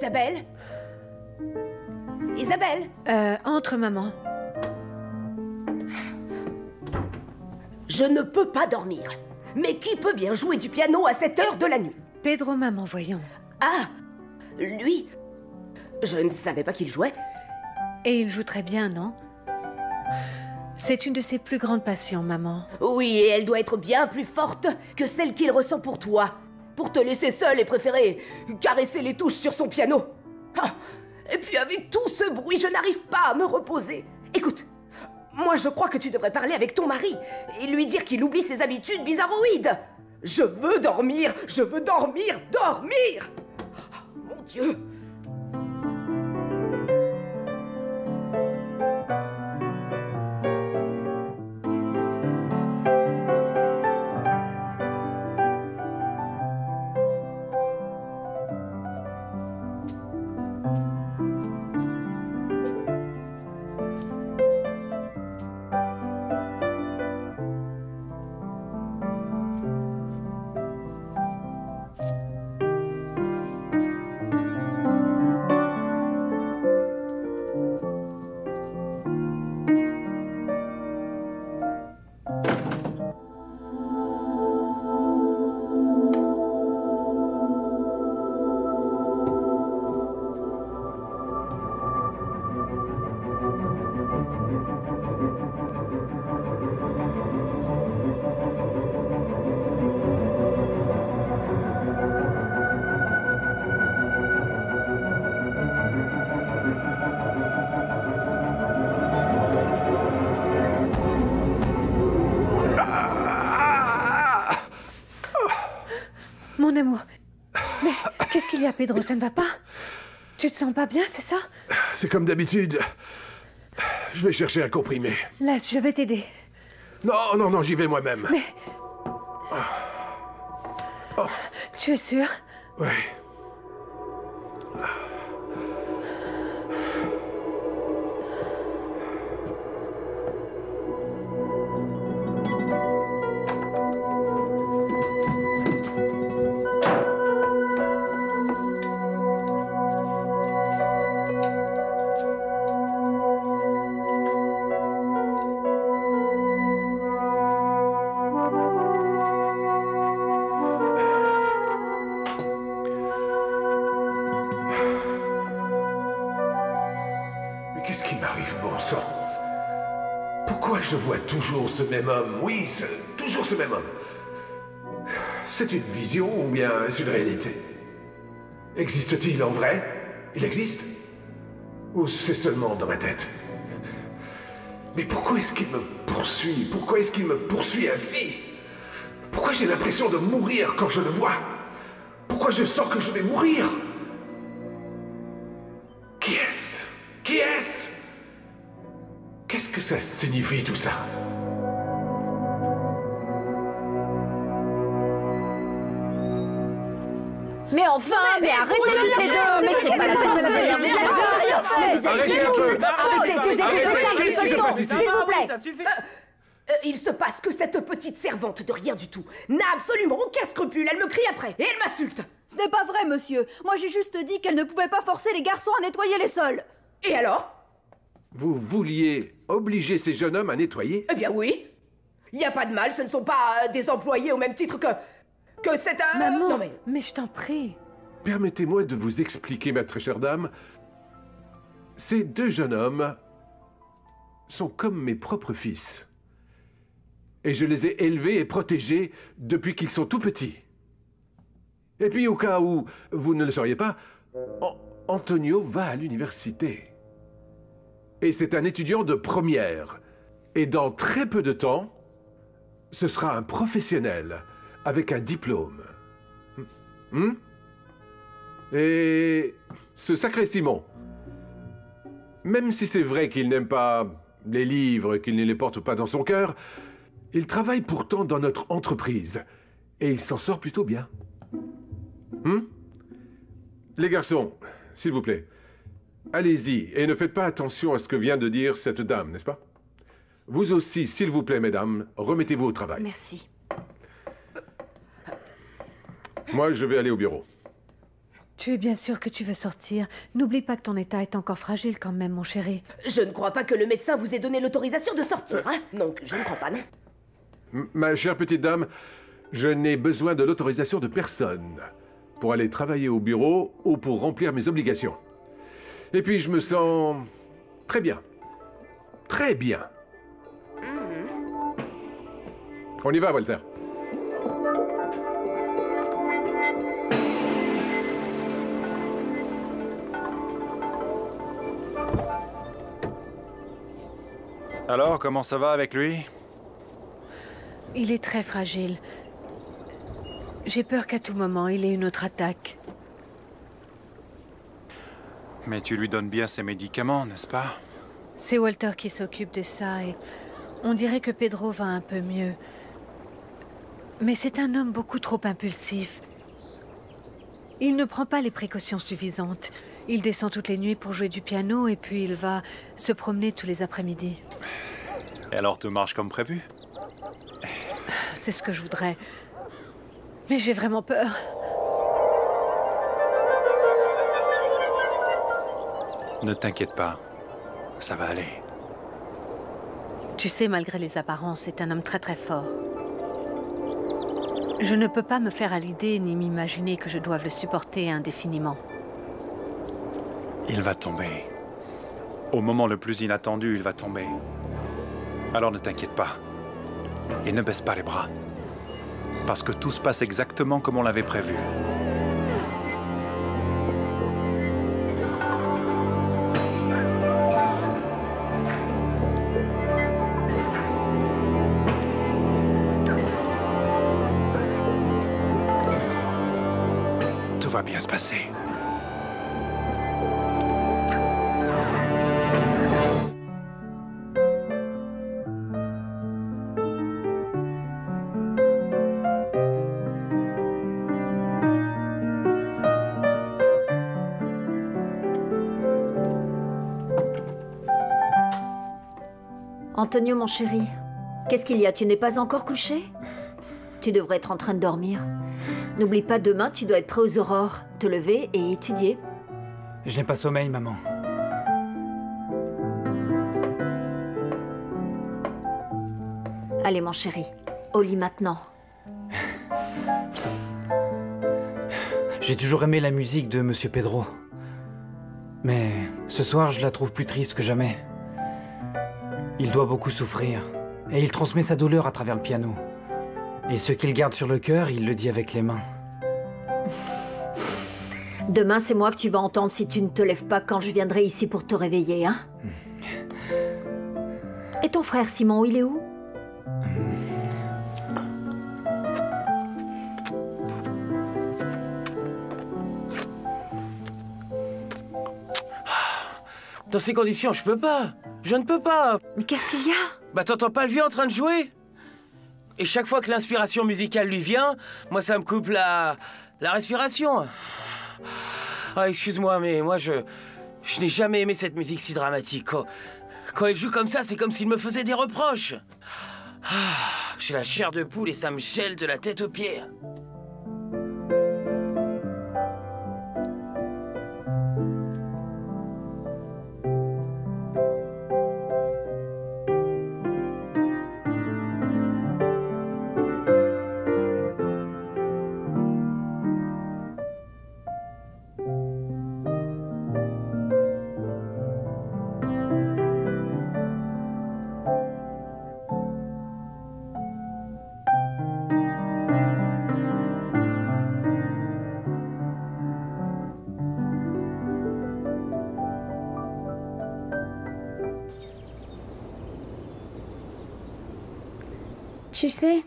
Isabelle? Isabelle? Entre, maman. Je ne peux pas dormir. Mais qui peut bien jouer du piano à cette heure de la nuit? Pedro, maman, voyons. Ah, lui? Je ne savais pas qu'il jouait. Et il joue très bien, non? C'est une de ses plus grandes passions, maman. Oui, et elle doit être bien plus forte que celle qu'il ressent pour toi. Pour te laisser seule et préférer caresser les touches sur son piano. Ah, et puis avec tout ce bruit, je n'arrive pas à me reposer. Écoute, moi je crois que tu devrais parler avec ton mari et lui dire qu'il oublie ses habitudes bizarroïdes. Je veux dormir, dormir. Oh, mon Dieu. Mon amour. Mais qu'est-ce qu'il y a, Pedro? Ça ne va pas? Tu te sens pas bien, c'est ça? C'est comme d'habitude. Je vais chercher un comprimé. Laisse, je vais t'aider. Non, j'y vais moi-même. Mais... Tu es sûr? Oui. Qu'est-ce qui m'arrive, bon sang? Pourquoi je vois toujours ce même homme? Oui, toujours ce même homme. C'est une vision ou bien est-ce une réalité? Existe-t-il en vrai? Il existe? Ou c'est seulement dans ma tête? Mais pourquoi est-ce qu'il me poursuit? Pourquoi est-ce qu'il me poursuit ainsi? Pourquoi j'ai l'impression de mourir quand je le vois? Pourquoi je sens que je vais mourir? Qui est-ce? Qui est-ce? Qu'est-ce que ça signifie tout ça? Mais enfin, mais arrêtez toutes les deux. Mais c'est pas la peine de s'énerver comme ça. Mais vous êtes ridicule. Arrêtez, taisez-vous, un petit peu le ton, s'il vous plaît. Il se passe que cette petite servante de rien du tout n'a absolument aucun scrupule. Elle me crie après et elle m'insulte. Ce n'est pas vrai, monsieur. Moi, j'ai juste dit qu'elle ne pouvait pas forcer les garçons à nettoyer les sols. Et alors? Vous vouliez obliger ces jeunes hommes à nettoyer? Eh bien oui. Il n'y a pas de mal, ce ne sont pas des employés au même titre que cette... Maman, non mais je t'en prie. Permettez-moi de vous expliquer, ma très chère dame. Ces deux jeunes hommes sont comme mes propres fils. Et je les ai élevés et protégés depuis qu'ils sont tout petits. Et puis, au cas où vous ne le sauriez pas, Antonio va à l'université. Et c'est un étudiant de première. Et dans très peu de temps, ce sera un professionnel avec un diplôme. Et ce sacré Simon, même si c'est vrai qu'il n'aime pas les livres, qu'il ne les porte pas dans son cœur, il travaille pourtant dans notre entreprise. Et il s'en sort plutôt bien. Les garçons, s'il vous plaît, allez-y et ne faites pas attention à ce que vient de dire cette dame, n'est-ce pas? Vous aussi, s'il vous plaît, mesdames, remettez-vous au travail. Merci. Moi, je vais aller au bureau. Tu es bien sûr que tu veux sortir. N'oublie pas que ton état est encore fragile quand même, mon chéri. Je ne crois pas que le médecin vous ait donné l'autorisation de sortir, hein? Donc, je ne crois pas, non. Ma chère petite dame, je n'ai besoin de l'autorisation de personne pour aller travailler au bureau ou pour remplir mes obligations. Et puis, je me sens très bien. Très bien. On y va, Walter. Alors, comment ça va avec lui? Il est très fragile. J'ai peur qu'à tout moment, il ait une autre attaque. Mais tu lui donnes bien ses médicaments, n'est-ce pas? C'est Walter qui s'occupe de ça et on dirait que Pedro va un peu mieux. Mais c'est un homme beaucoup trop impulsif. Il ne prend pas les précautions suffisantes. Il descend toutes les nuits pour jouer du piano et puis il va se promener tous les après-midi. Et alors, tout marche comme prévu? C'est ce que je voudrais. Mais j'ai vraiment peur. Ne t'inquiète pas, ça va aller. Tu sais, malgré les apparences, c'est un homme très très fort. Je ne peux pas me faire à l'idée ni m'imaginer que je doive le supporter indéfiniment. Il va tomber. Au moment le plus inattendu, il va tomber. Alors ne t'inquiète pas. Et ne baisse pas les bras. Parce que tout se passe exactement comme on l'avait prévu. Tout va bien se passer. Antonio, mon chéri, qu'est-ce qu'il y a? Tu n'es pas encore couché? Tu devrais être en train de dormir. N'oublie pas, demain, tu dois être prêt aux aurores, te lever et étudier. Je n'ai pas sommeil, maman. Allez, mon chéri, au lit maintenant. J'ai toujours aimé la musique de Monsieur Pedro. Mais ce soir, je la trouve plus triste que jamais. Il doit beaucoup souffrir, et il transmet sa douleur à travers le piano. Et ce qu'il garde sur le cœur, il le dit avec les mains. Demain, c'est moi que tu vas entendre si tu ne te lèves pas quand je viendrai ici pour te réveiller, hein? Et ton frère Simon, il est où? Dans ces conditions, je peux pas. Je ne peux pas. Mais qu'est-ce qu'il y a? Bah, t'entends pas le vieux en train de jouer? Et chaque fois que l'inspiration musicale lui vient, moi, ça me coupe la respiration. Ah, excuse-moi, mais moi, je n'ai jamais aimé cette musique si dramatique. Quand elle joue comme ça, c'est comme s'il me faisait des reproches. Ah, j'ai la chair de poule et ça me gèle de la tête aux pieds. Tu sais,